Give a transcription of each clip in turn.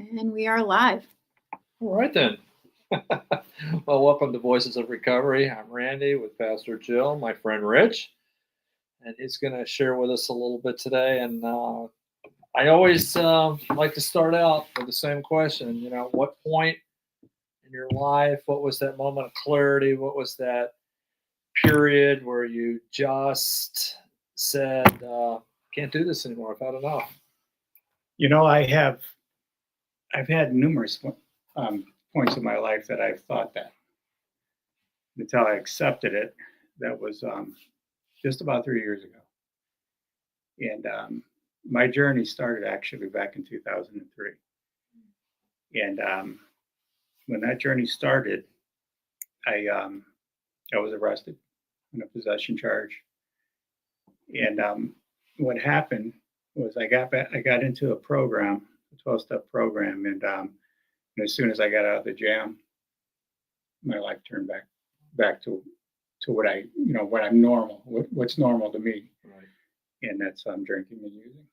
And we are live. All right, then. Well, welcome to Voices of Recovery. I'm Randy with Pastor Jill, my friend Rich, and he's going to share with us a little bit today. And I always like to start out with the same question. You know, what point in your life, what was that moment of clarity? What was that period where you just said, can't do this anymore, I've had enough? You know, I've had numerous points in my life that I've thought that until I accepted it. That was just about 3 years ago. And my journey started actually back in 2003. And when that journey started, I was arrested on a possession charge. And what happened was I got into a program, a 12-step program, and as soon as I got out of the jam, my life turned back to what I'm normal, what's normal to me, Right. And that's drinking and using.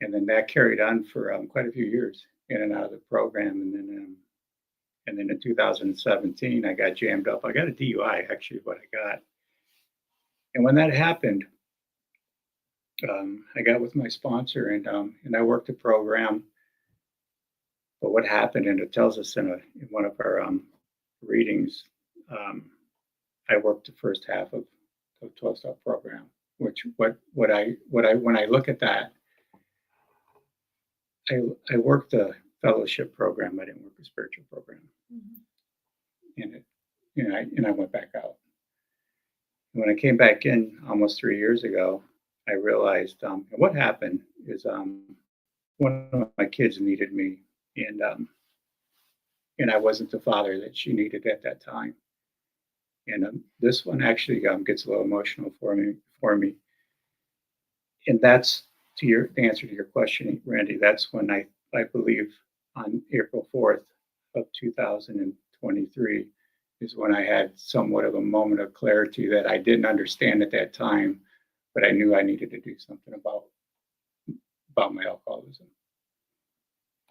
And then that carried on for quite a few years, in and out of the program, and then in 2017 I got jammed up. I got a DUI, actually, what I got. And when that happened, I got with my sponsor and I worked the program. But what happened, and it tells us in one of our readings, I worked the first half of the 12-step program. Which when I look at that, I worked the fellowship program. I didn't work the spiritual program, and I went back out. When I came back in almost 3 years ago, I realized what happened is one of my kids needed me, and I wasn't the father that she needed at that time. And this one actually gets a little emotional for me. And that's the answer to your question, Randy. That's when I believe on April 4th of 2023 is when I had somewhat of a moment of clarity that I didn't understand at that time, but I knew I needed to do something about my alcoholism.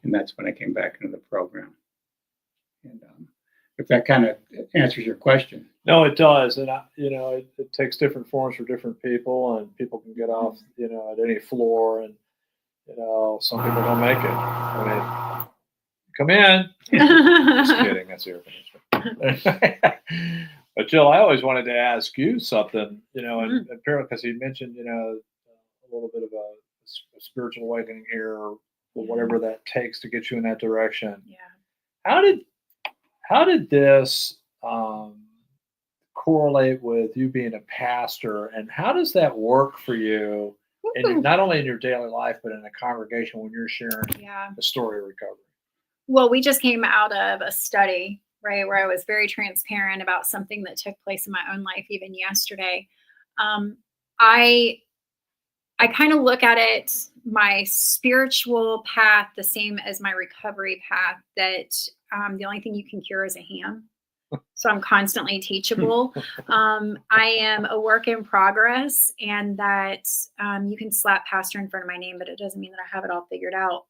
And that's when I came back into the program. And if that kind of answers your question. No, it does. And, it takes different forms for different people, and people can get off, at any floor, and, some people don't make it. I mean, come in. Just kidding. That's the air conditioner. But Jill, I always wanted to ask you something, and apparently because he mentioned, a little bit of a spiritual awakening here, or whatever that takes to get you in that direction. Yeah. How did this correlate with you being a pastor, and how does that work for you, and not only in your daily life, but in a congregation when you're sharing the story of recovery? Well, we just came out of a study, right, where I was very transparent about something that took place in my own life, even yesterday. I kind of look at it, my spiritual path, the same as my recovery path, that the only thing you can cure is a ham. So I'm constantly teachable. I am a work in progress, and that you can slap pastor in front of my name, but it doesn't mean that I have it all figured out.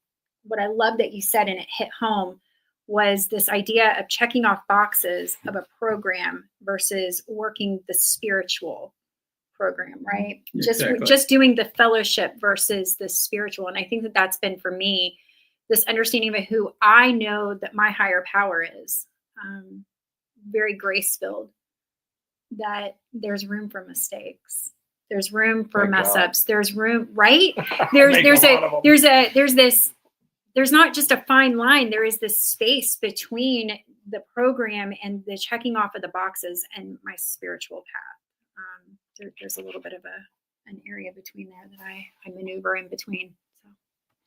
What I love that you said, and it hit home, was this idea of checking off boxes of a program versus working the spiritual program, right? Exactly. Just doing the fellowship versus the spiritual. And I think that that's been for me, this understanding of who I know that my higher power is, very grace-filled, that there's room for mistakes. There's room for mess ups. There's room, right? There's not just a fine line. There is this space between the program and the checking off of the boxes and my spiritual path. There's a little bit of an area between there that I maneuver in between.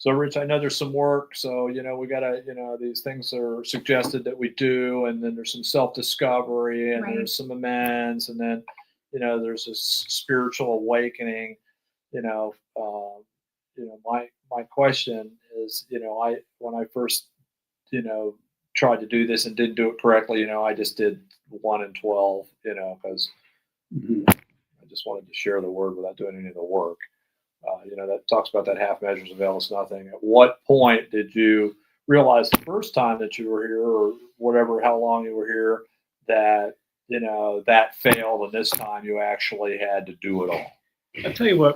So Rich, I know there's some work. So, we got to, these things are suggested that we do, and then there's some self-discovery, and there's some amends, and then, there's this spiritual awakening. My question is, when I first, tried to do this and didn't do it correctly, I just did 1 and 12, because I just wanted to share the word without doing any of the work. that talks about that half measures avail us nothing. At what point did you realize the first time that you were here, or whatever, how long you were here, that that failed, and this time you actually had to do it all? I'll tell you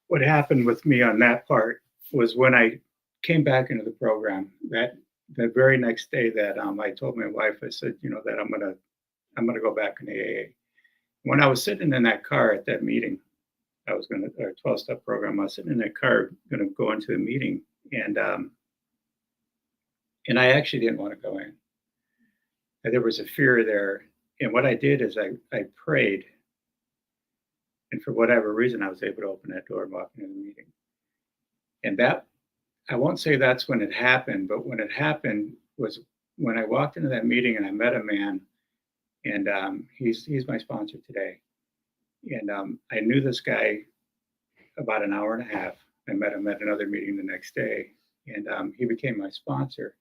what happened with me on that part was when I came back into the program. That the very next day that I told my wife, I said, that I'm gonna go back in AA. When I was sitting in that car at that meeting, I was going to, our 12-step program, I was sitting in that car going to go into the meeting, and I actually didn't want to go in. And there was a fear there. And what I did is I prayed, and for whatever reason, I was able to open that door and walk into the meeting. And that, I won't say that's when it happened, but when it happened was when I walked into that meeting and I met a man, and he's my sponsor today. And I knew this guy about an hour and a half. I met him at another meeting the next day, and he became my sponsor.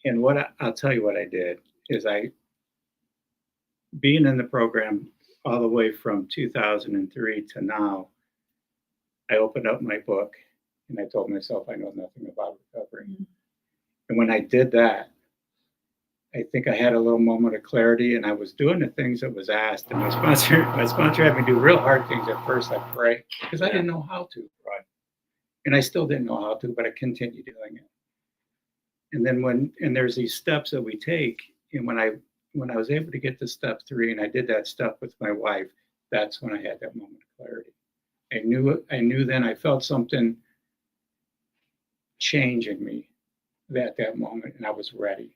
And I'll tell you what I did is being in the program all the way from 2003 to now, I opened up my book and I told myself I know nothing about recovery. Mm-hmm. And when I did that, I think I had a little moment of clarity, and I was doing the things that was asked. And my sponsor had me do real hard things at first, like pray, because I didn't know how to. Right. And I still didn't know how to, but I continued doing it. And then there's these steps that we take, and when I was able to get to step 3, and I did that step with my wife, that's when I had that moment of clarity. I knew then, I felt something change in me at that moment, and I was ready.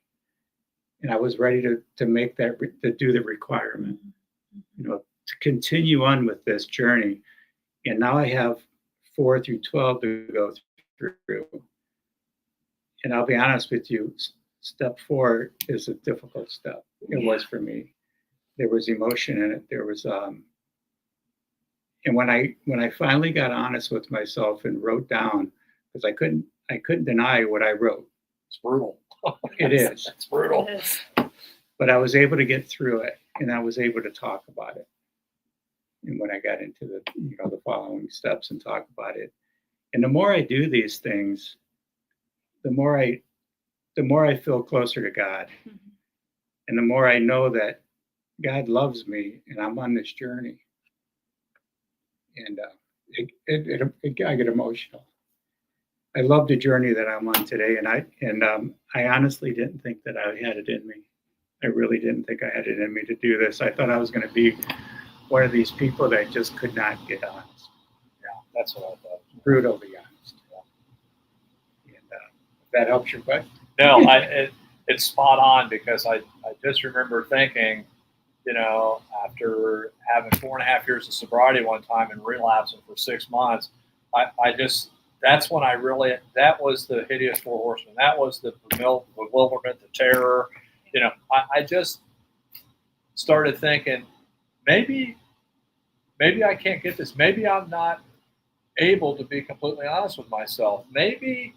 And I was ready to make that, to do the requirement, to continue on with this journey. And now I have 4 through 12 to go through. And I'll be honest with you, step 4 is a difficult step. It was for me. There was emotion in it. There was, and when I finally got honest with myself and wrote down, because I couldn't deny what I wrote. It's brutal. It is. It's brutal. It is. But I was able to get through it, and I was able to talk about it. And when I got into the following steps and talk about it, and the more I do these things, the more I feel closer to God, mm-hmm. and the more I know that God loves me, and I'm on this journey. And I get emotional. I love the journey that I'm on today, and I honestly didn't think that I had it in me. I really didn't think I had it in me to do this. I thought I was going to be one of these people that just could not get honest. Yeah, that's what I thought. Brutally honest. Yeah. And if that helps your question. No, it's spot on, because I just remember thinking, after having 4.5 years of sobriety one time and relapsing for 6 months, that's when that was the hideous 4 horsemen. That was the bewilderment, the terror. I just started thinking, maybe I can't get this. Maybe I'm not able to be completely honest with myself. Maybe,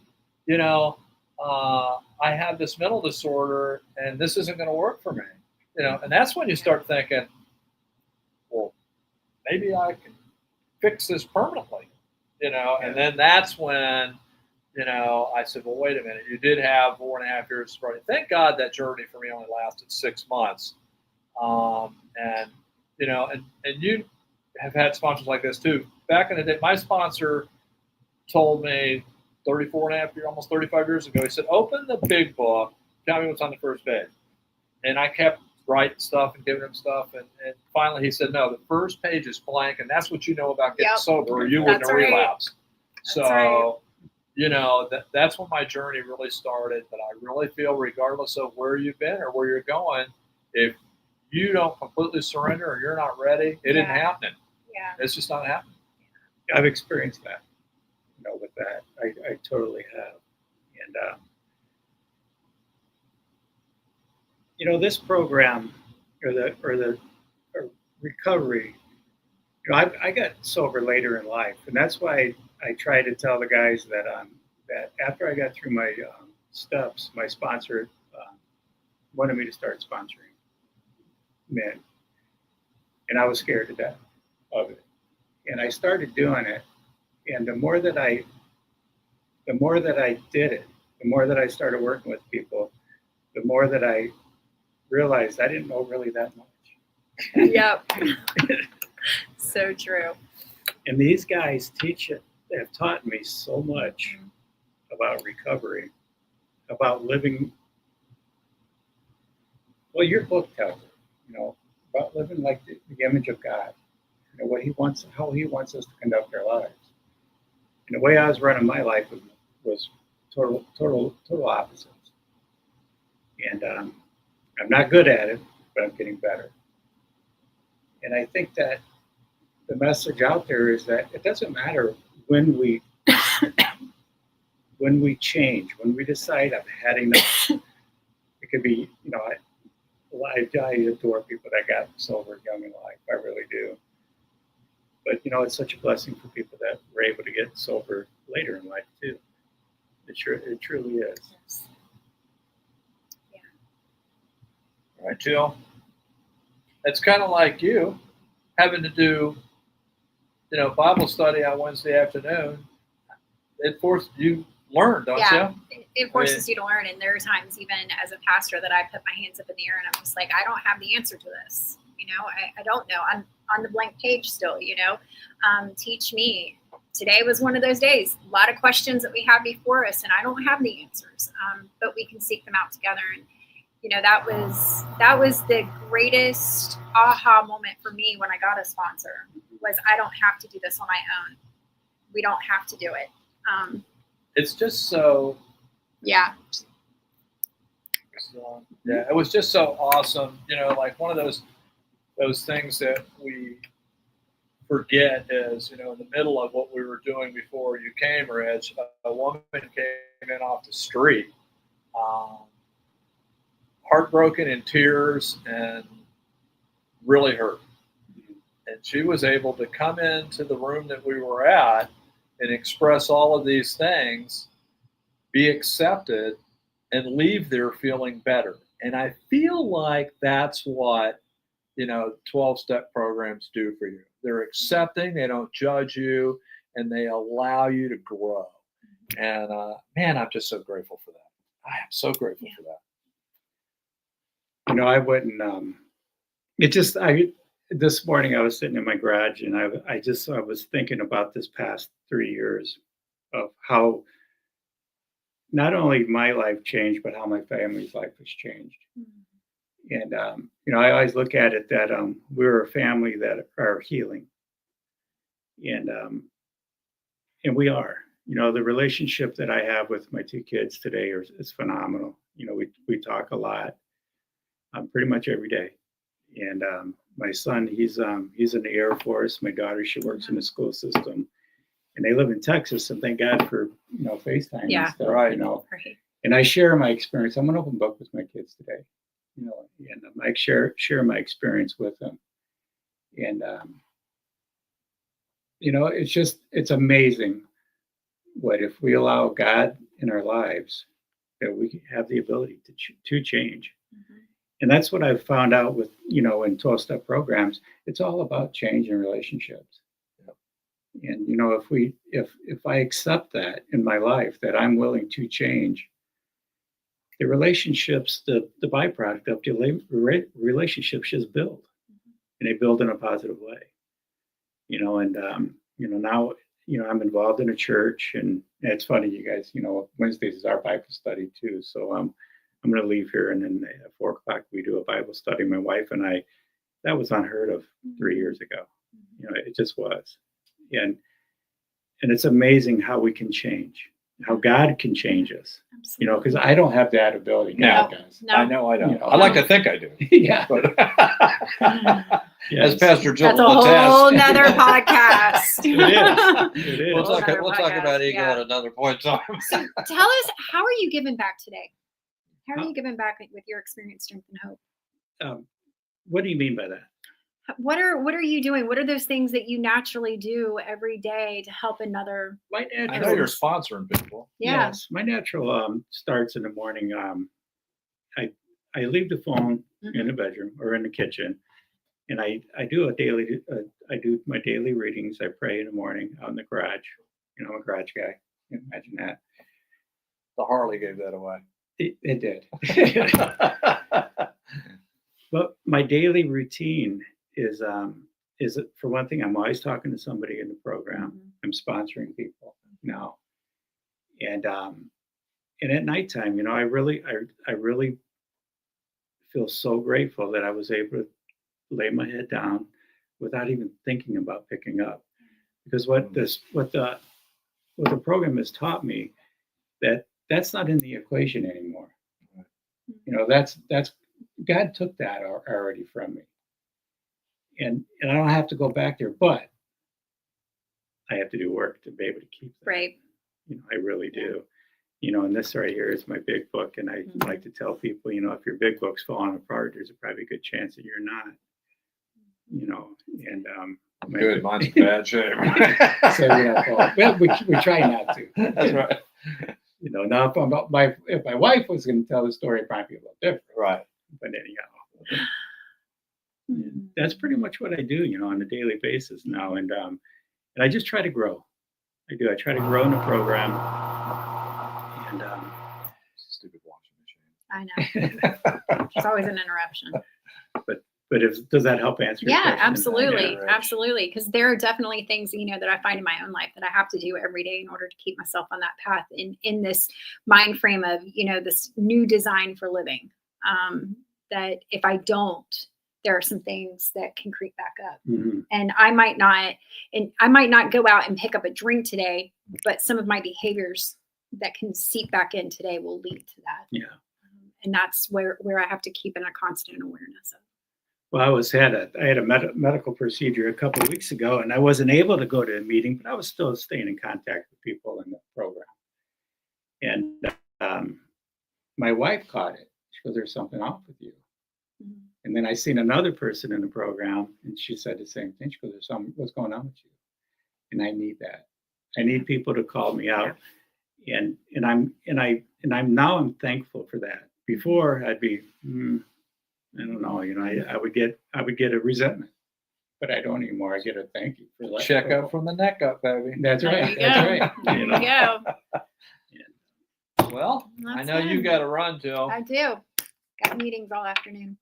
I have this mental disorder and this isn't going to work for me. And that's when you start thinking, well, maybe I can fix this permanently, and then that's when, I said, well, wait a minute, you did have 4.5 years of sobriety. Thank God that journey for me only lasted 6 months. And you have had sponsors like this too. Back in the day, my sponsor told me 34.5 years, almost 35 years ago, he said, open the big book, tell me what's on the first page. And I kept writing stuff and giving him stuff. And finally he said, no, the first page is blank. And that's what you know about getting sober, or you wouldn't have relapsed. So, that's when my journey really started. But I really feel, regardless of where you've been or where you're going, if you don't completely surrender or you're not ready, it isn't happening. Yeah. It's just not happening. I've experienced that, with that. I totally have. And, this program or recovery, I got sober later in life. And that's why I try to tell the guys that after I got through my steps, my sponsor wanted me to start sponsoring men. And I was scared to death of it. And I started doing it. And the more that I did it, the more that I started working with people, the more that I realized I didn't know really that much. Yep. So true. And these guys teach it. They have taught me so much about recovery, about living. Well, your book tells it, about living like the image of God. What He wants, how He wants us to conduct our lives. And the way I was running my life was total opposites. And I'm not good at it, but I'm getting better. And I think that the message out there is that it doesn't matter when we change, when we decide I'm heading up. It could be, I adore people that got sober young in life. I really do. But it's such a blessing for people that were able to get sober later in life too. It truly is. Yes. Yeah. All right, Jill. It's kind of like you having to do, Bible study on Wednesday afternoon. It forced you learn, don't you? It forces you to learn. And there are times, even as a pastor, that I put my hands up in the air and I'm just like, I don't have the answer to this. I don't know. I'm on the blank page still. Teach me. Today was one of those days. A lot of questions that we have before us, and I don't have the answers. But we can seek them out together. And that was the greatest aha moment for me when I got a sponsor. Was I don't have to do this on my own. We don't have to do it. It's just so. Yeah. So, yeah, it was just so awesome. Like one of those things that we forget is, in the middle of what we were doing before you came, Rich, a woman came in off the street, heartbroken, in tears, and really hurt. And she was able to come into the room that we were at and express all of these things, be accepted, and leave there feeling better. And I feel like that's what 12-step programs do for you. They're accepting, they don't judge you, and they allow you to grow. And man, I'm just so grateful for that. I am so grateful for that. I wouldn't. This morning I was sitting in my garage and I was thinking about this past 3 years of how not only my life changed, but how my family's life has changed. And, I always look at it that we're a family that are healing. And we are. The relationship that I have with my two kids today is phenomenal. We talk a lot, pretty much every day. And my son, he's in the Air Force. My daughter, she works in the school system. And they live in Texas, and thank God for, FaceTime and stuff, right. Right. And I share my experience. I'm an open book with my kids today. And I share my experience with them. And, it's amazing what if we allow God in our lives, that we have the ability to change. Mm-hmm. And that's what I've found out with, in 12-step programs. It's all about change in relationships. Yep. And, if I accept that in my life, that I'm willing to change, the relationships, the byproduct of the relationships just build, and they build in a positive way, now, I'm involved in a church, and it's funny, you guys, Wednesdays is our Bible study too. So I'm going to leave here, and then at 4:00 we do a Bible study. My wife and I, that was unheard of 3 years ago. It just was. And it's amazing how we can change. How God can change us, Absolutely. Because I don't have that ability. God does. No. I know I don't. I like to think I do. Yeah. But yes. As Pastor Jill That's a will whole attest. nother podcast. It is. We'll talk podcast, about ego at another point in time. So tell us, how are you giving back today? How are you giving back with your experience, strength, and hope? What do you mean by that? What are you doing? What are those things that you naturally do every day to help another? My natural, I know you're sponsoring people. Yeah. Yes, my natural starts in the morning. I leave the phone in the bedroom or in the kitchen, And I do I do my daily readings. I pray in the morning out in the garage. You know, I'm a garage guy. You can imagine that. The Harley gave that away. It did. But my daily routine is for one thing, I'm always talking to somebody in the program. Mhm. I'm sponsoring people now. And at nighttime, you know, I really feel so grateful that I was able to lay my head down without even thinking about picking up. Because what the program has taught me, that's not in the equation anymore. You know, that's God took that already from me. And I don't have to go back there, but I have to do work to be able to keep that. Right. You know, I really do. You know, and this right here is my big book. And I like to tell people, you know, if your big book's falling apart, there's probably a good chance that you're not. You know, and Good, mine's in bad shape. so yeah, well, we try not to. That's right. You know, now if my wife was going to tell the story, it'd probably be a little different. Right. But anyhow, that's pretty much what I do, you know, on a daily basis now, and I just try to grow. I do. I try to grow in the program, and Stupid washing machine. I know. There's always an interruption. But does that help answer your question? Absolutely. Yeah, right. Absolutely. Because there are definitely things, you know, that I find in my own life that I have to do every day in order to keep myself on that path in this mind frame of, you know, this new design for living. That if I don't, there are some things that can creep back up. Mm-hmm. And I might not go out and pick up a drink today, but some of my behaviors that can seep back in today will lead to that. Yeah. And that's where I have to keep in a constant awareness of. Well, I had a medical procedure a couple of weeks ago, and I wasn't able to go to a meeting, but I was still staying in contact with people in the program. And my wife caught it. She goes, "There's something off with you." Mm-hmm. And then I seen another person in the program, and she said the same thing. She goes, "There's something. What's going on with you?" And I need that. I need people to call me out, and I'm thankful for that. Before I'd be, I don't know, you know, I would get a resentment, but I don't anymore. I get a thank you for letting Check go. up from the neck up, baby. That's There right. you That's go. right. There you go. Well, I That's know you it. got to run, Jill. I do. Got meetings all afternoon.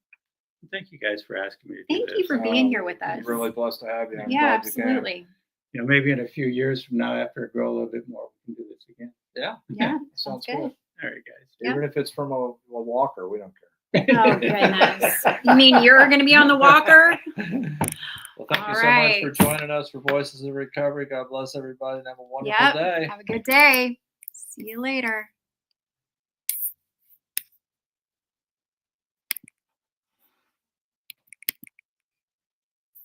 Thank you guys for asking me to do Thank this. you for being here with us. We're really blessed to have you. I'm Yeah, glad you came. absolutely. You know, maybe in a few years from now, after I grow a little bit more, we can do this again. Yeah, Yeah, sounds good. good. All right, guys. Yeah. Even if it's from a walker, we don't care. Oh goodness! You mean you're going to be on the walker? Well, thank you All so right. much for joining us for Voices of Recovery. God bless everybody and have a wonderful Yep. day. Have a good day. See you later.